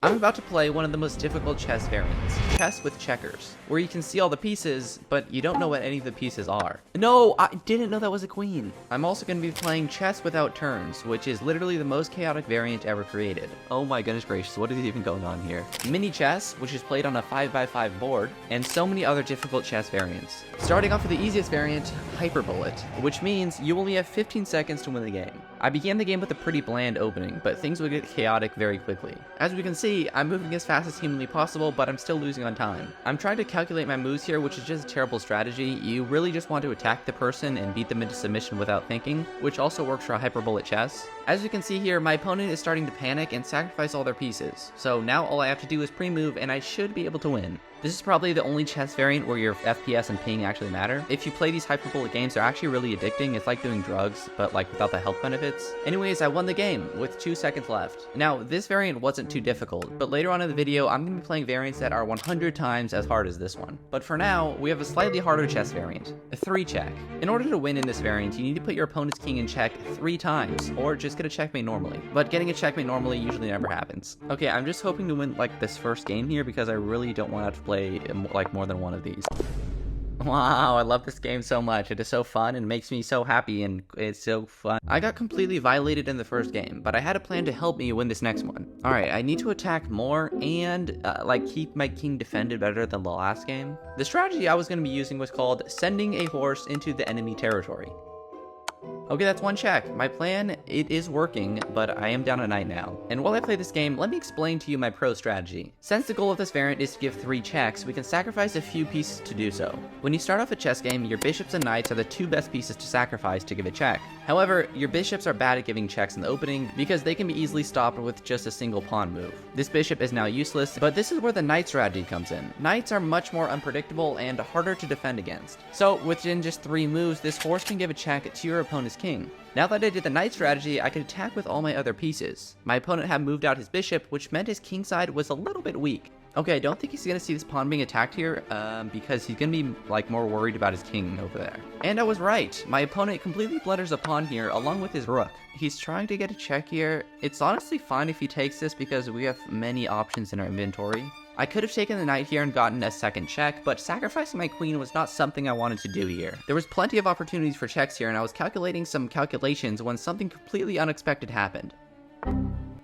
I'm about to play one of the most difficult chess variants, chess with checkers, where you can see all the pieces, but you don't know what any of the pieces are. No, I didn't know that was a queen. I'm also going to be playing chess without turns, which is literally the most chaotic variant ever created. Oh my goodness gracious, what is even going on here? Mini chess, which is played on a 5x5 board, and so many other difficult chess variants. Starting off with the easiest variant, Hyper Bullet, which means you only have 15 seconds to win the game. I began the game with a pretty bland opening, but things would get chaotic very quickly. As we can see, I'm moving as fast as humanly possible, but I'm still losing on time. I'm trying to calculate my moves here, which is just a terrible strategy. You really just want to attack the person and beat them into submission without thinking, which also works for Hyper Bullet chess. As you can see here, my opponent is starting to panic and sacrifice all their pieces. So now all I have to do is pre-move and I should be able to win. This is probably the only chess variant where your FPS and ping actually matter. If you play these Hyper Bullet games, they're actually really addicting. It's like doing drugs, but like without the health benefits. Anyways, I won the game with 2 seconds left. Now, this variant wasn't too difficult, but later on in the video, I'm going to be playing variants that are 100 times as hard as this one. But for now, we have a slightly harder chess variant, a 3-check. In order to win in this variant, you need to put your opponent's king in check 3 times, or just get a checkmate normally. But getting a checkmate normally usually never happens. Okay, I'm just hoping to win like this first game here because I really don't want to have to play like more than one of these. Wow, I love this game so much. It is so fun and makes me so happy, and it's so fun. I got completely violated in the first game, but I had a plan to help me win this next one. Alright, I need to attack more and like keep my king defended better than the last game. The strategy I was going to be using was called sending a horse into the enemy territory. Okay, that's 1 check. My plan, it is working, but I am down a knight now. And while I play this game, let me explain to you my pro strategy. Since the goal of this variant is to give 3 checks, we can sacrifice a few pieces to do so. When you start off a chess game, your bishops and knights are the 2 best pieces to sacrifice to give a check. However, your bishops are bad at giving checks in the opening because they can be easily stopped with just a single pawn move. This bishop is now useless, but this is where the knight strategy comes in. Knights are much more unpredictable and harder to defend against. So within just 3 moves, this horse can give a check to your opponent's king. Now that I did the knight strategy, I could attack with all my other pieces. My opponent had moved out his bishop, which meant his king side was a little bit weak. Okay, I don't think he's gonna see this pawn being attacked here, because he's gonna be like more worried about his king over there. And I was right. My opponent completely blunders a pawn here along with his rook. He's trying to get a check here. It's honestly fine if he takes this because we have many options in our inventory. I could have taken the knight here and gotten a second check, but sacrificing my queen was not something I wanted to do here. There was plenty of opportunities for checks here, and I was calculating some calculations when something completely unexpected happened.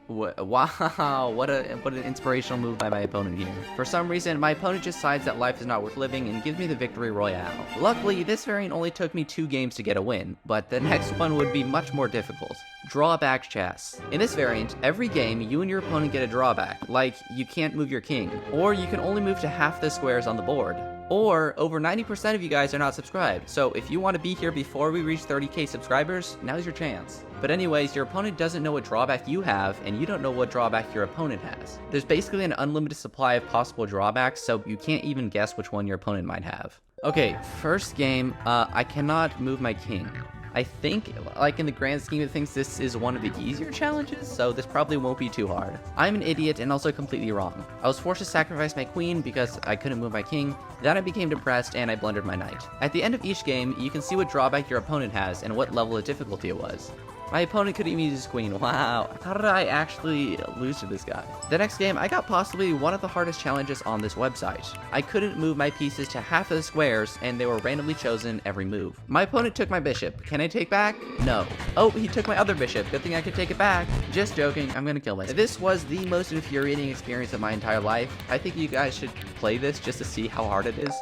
Wow, what an inspirational move by my opponent here. For some reason, my opponent decides that life is not worth living and gives me the victory royale. Luckily, this variant only took me 2 games to get a win, but the next one would be much more difficult. Drawback chess. In this variant, every game, you and your opponent get a drawback, like you can't move your king, or you can only move to half the squares on the board. Or, over 90% of you guys are not subscribed, so if you want to be here before we reach 30k subscribers, now's your chance. But anyways, your opponent doesn't know what drawback you have, and you don't know what drawback your opponent has. There's basically an unlimited supply of possible drawbacks, so you can't even guess which one your opponent might have. Okay, first game, I cannot move my king. I think, like in the grand scheme of things, this is one of the easier challenges, so this probably won't be too hard. I'm an idiot and also completely wrong. I was forced to sacrifice my queen because I couldn't move my king, then I became depressed and I blundered my knight. At the end of each game, you can see what drawback your opponent has and what level of difficulty it was. My opponent couldn't even use his queen. Wow, how did I actually lose to this guy? The next game, I got possibly one of the hardest challenges on this website. I couldn't move my pieces to half of the squares, and they were randomly chosen every move. My opponent took my bishop. Can I take back? No. Oh, he took my other bishop. Good thing I could take it back. Just joking, I'm gonna kill myself. This was the most infuriating experience of my entire life. I think you guys should play this just to see how hard it is.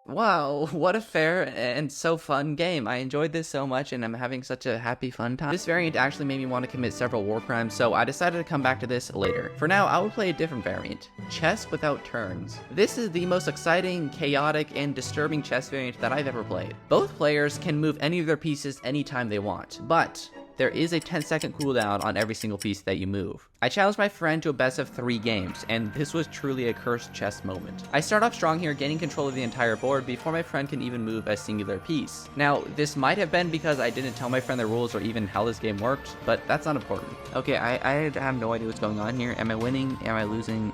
Wow, what a fair and so fun game. I enjoyed this so much and I'm having such a happy fun time. This variant actually made me want to commit several war crimes, so I decided to come back to this later. For now, I will play a different variant, chess without turns. This is the most exciting, chaotic, and disturbing chess variant that I've ever played. Both players can move any of their pieces anytime they want, but there is a 10-second cooldown on every single piece that you move. I challenged my friend to a best of 3 games, and this was truly a cursed chess moment. I start off strong here, gaining control of the entire board before my friend can even move a singular piece. Now, this might have been because I didn't tell my friend the rules or even how this game worked, but that's not important. Okay, I have no idea what's going on here. Am I winning? Am I losing?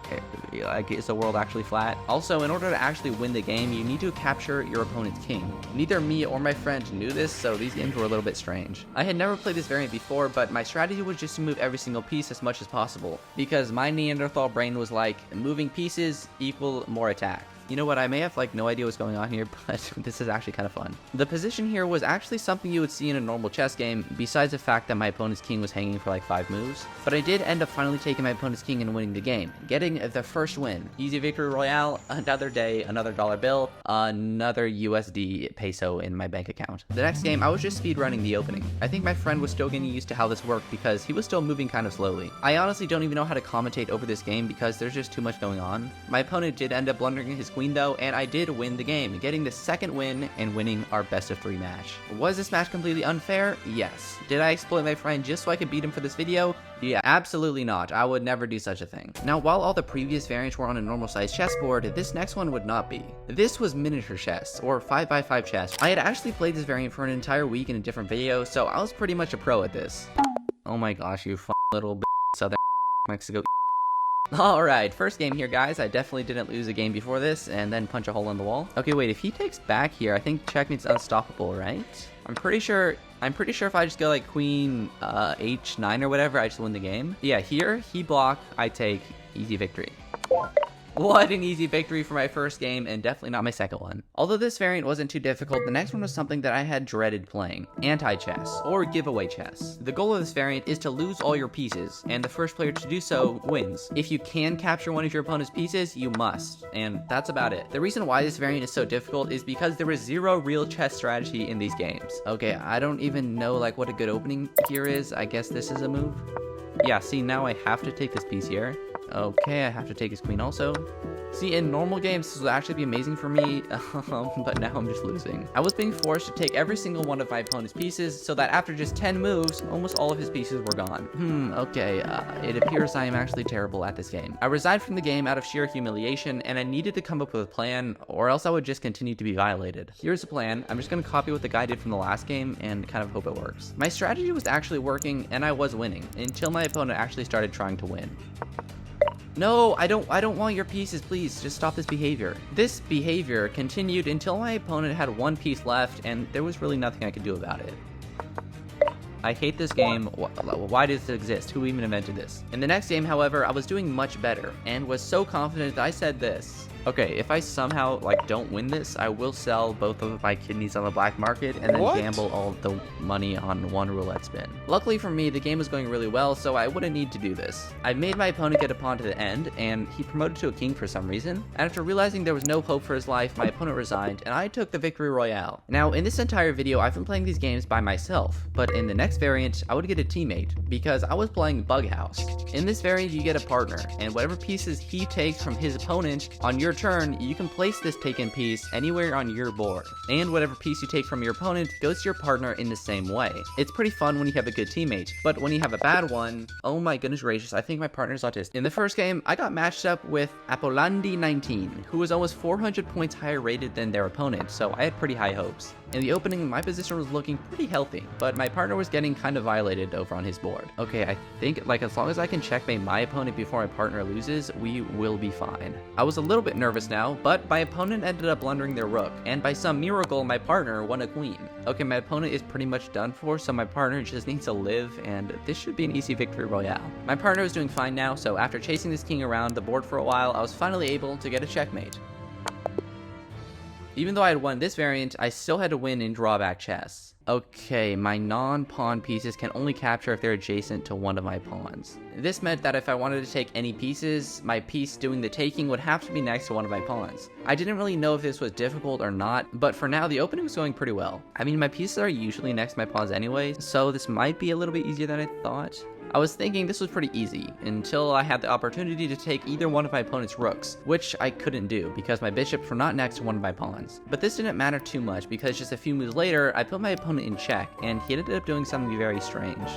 Like, is the world actually flat? Also, in order to actually win the game, you need to capture your opponent's king. Neither me or my friend knew this, so these games were a little bit strange. I had never played this variant before, but my strategy was just to move every single piece as much as possible, because my Neanderthal brain was like, moving pieces equal more attack. You know what, I may have like no idea what's going on here, but this is actually kind of fun. The position here was actually something you would see in a normal chess game, besides the fact that my opponent's king was hanging for like 5 moves. But I did end up finally taking my opponent's king and winning the game, getting the first win. Easy victory royale, another day, another dollar bill, another USD peso in my bank account. The next game, I was just speedrunning the opening. I think my friend was still getting used to how this worked because he was still moving kind of slowly. I honestly don't even know how to commentate over this game because there's just too much going on. My opponent did end up blundering his queen though, and I did win the game, getting the second win and winning our best of 3 match. Was this match completely unfair? Yes. Did I exploit my friend just so I could beat him for this video? Yeah, absolutely not. I would never do such a thing. Now, while all the previous variants were on a normal sized chessboard, this next one would not be. This was miniature chess, or 5x5 chess. I had actually played this variant for an entire week in a different video, so I was pretty much a pro at this. Oh my gosh, you little southern Mexico. Alright, first game here, guys. I definitely didn't lose a game before this and then punch a hole in the wall. Okay, wait, if he takes back here, I think checkmate's unstoppable, right? I'm pretty sure if I just go like queen h9 or whatever, I just win the game. Yeah, here, he block, I take, easy victory. What an easy victory for my first game, and definitely not my second one. Although this variant wasn't too difficult, the next one was something that I had dreaded playing. Anti-chess, or giveaway chess. The goal of this variant is to lose all your pieces, and the first player to do so wins. If you can capture one of your opponent's pieces, you must, and that's about it. The reason why this variant is so difficult is because there is zero real chess strategy in these games. Okay, I don't even know like what a good opening here is. I guess this is a move. Yeah, see, now I have to take this piece here. Okay, I have to take his queen also. See, in normal games, this would actually be amazing for me, but now I'm just losing. I was being forced to take every single one of my opponent's pieces, so that after just 10 moves, almost all of his pieces were gone. Okay, it appears I am actually terrible at this game. I resigned from the game out of sheer humiliation, and I needed to come up with a plan, or else I would just continue to be violated. Here's the plan. I'm just gonna copy what the guy did from the last game, and kind of hope it works. My strategy was actually working, and I was winning, until my opponent actually started trying to win. No, I don't want your pieces, please. Just stop this behavior. This behavior continued until my opponent had 1 piece left, and there was really nothing I could do about it. I hate this game. Why does it exist? Who even invented this? In the next game, however, I was doing much better, and was so confident that I said this. Okay, if I somehow, like, don't win this, I will sell both of my kidneys on the black market and then gamble all the money on 1 roulette spin. Luckily for me, the game was going really well, so I wouldn't need to do this. I made my opponent get a pawn to the end, and he promoted to a king for some reason. And after realizing there was no hope for his life, my opponent resigned, and I took the victory royale. Now, in this entire video, I've been playing these games by myself, but in the next variant, I would get a teammate, because I was playing Bug House. In this variant, you get a partner, and whatever pieces he takes from his opponent, on your turn, you can place this taken piece anywhere on your board, and whatever piece you take from your opponent goes to your partner in the same way. It's pretty fun when you have a good teammate, but when you have a bad one, oh my goodness gracious, I think my partner's autistic. In the first game, I got matched up with Apolandi19, who was almost 400 points higher rated than their opponent, so I had pretty high hopes. In the opening, my position was looking pretty healthy, but my partner was getting kind of violated over on his board. Okay, I think, like, as long as I can checkmate my opponent before my partner loses, we will be fine. I was a little bit nervous now, but my opponent ended up blundering their rook, and by some miracle, my partner won a queen. Okay, my opponent is pretty much done for, so my partner just needs to live, and this should be an easy victory royale. My partner is doing fine now, so after chasing this king around the board for a while, I was finally able to get a checkmate. Even though I had won this variant, I still had to win in drawback chess. Okay, my non-pawn pieces can only capture if they're adjacent to one of my pawns. This meant that if I wanted to take any pieces, my piece doing the taking would have to be next to one of my pawns. I didn't really know if this was difficult or not, but for now the opening was going pretty well. I mean, my pieces are usually next to my pawns anyway, so this might be a little bit easier than I thought. I was thinking this was pretty easy, until I had the opportunity to take either one of my opponent's rooks, which I couldn't do because my bishops were not next to one of my pawns. But this didn't matter too much because just a few moves later, I put my opponent in check, and he ended up doing something very strange.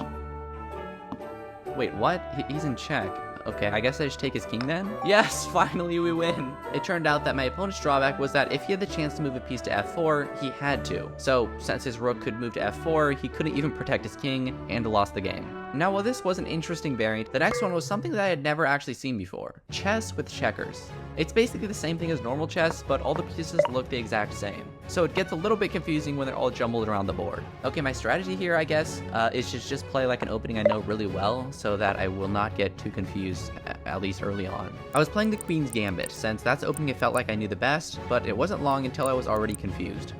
Wait, what? He's in check. Okay, I guess I just take his king then? Yes, finally we win! It turned out that my opponent's drawback was that if he had the chance to move a piece to f4, he had to. So, since his rook could move to f4, he couldn't even protect his king, and lost the game. Now, while this was an interesting variant, the next one was something that I had never actually seen before. Chess with checkers. It's basically the same thing as normal chess, but all the pieces look the exact same. so it gets a little bit confusing when they're all jumbled around the board. Okay, my strategy here, I guess, is to just play like an opening I know really well so that I will not get too confused, at least early on. I was playing the Queen's Gambit, since that's the opening I felt like I knew the best, but it wasn't long until I was already confused.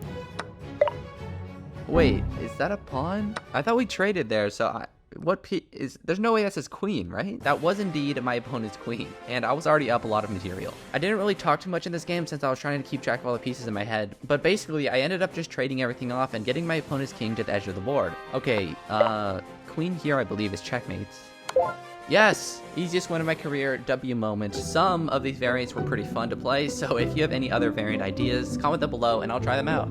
Wait, is that a pawn? I thought we traded there, so there's no way that says queen, right? That was indeed my opponent's queen, and I was already up a lot of material. I didn't really talk too much in this game since I was trying to keep track of all the pieces in my head, but basically I ended up just trading everything off and getting my opponent's king to the edge of the board. Okay, queen here I believe is checkmates. Yes! Easiest win of my career, W moment. Some of these variants were pretty fun to play, so if you have any other variant ideas, comment them below and I'll try them out.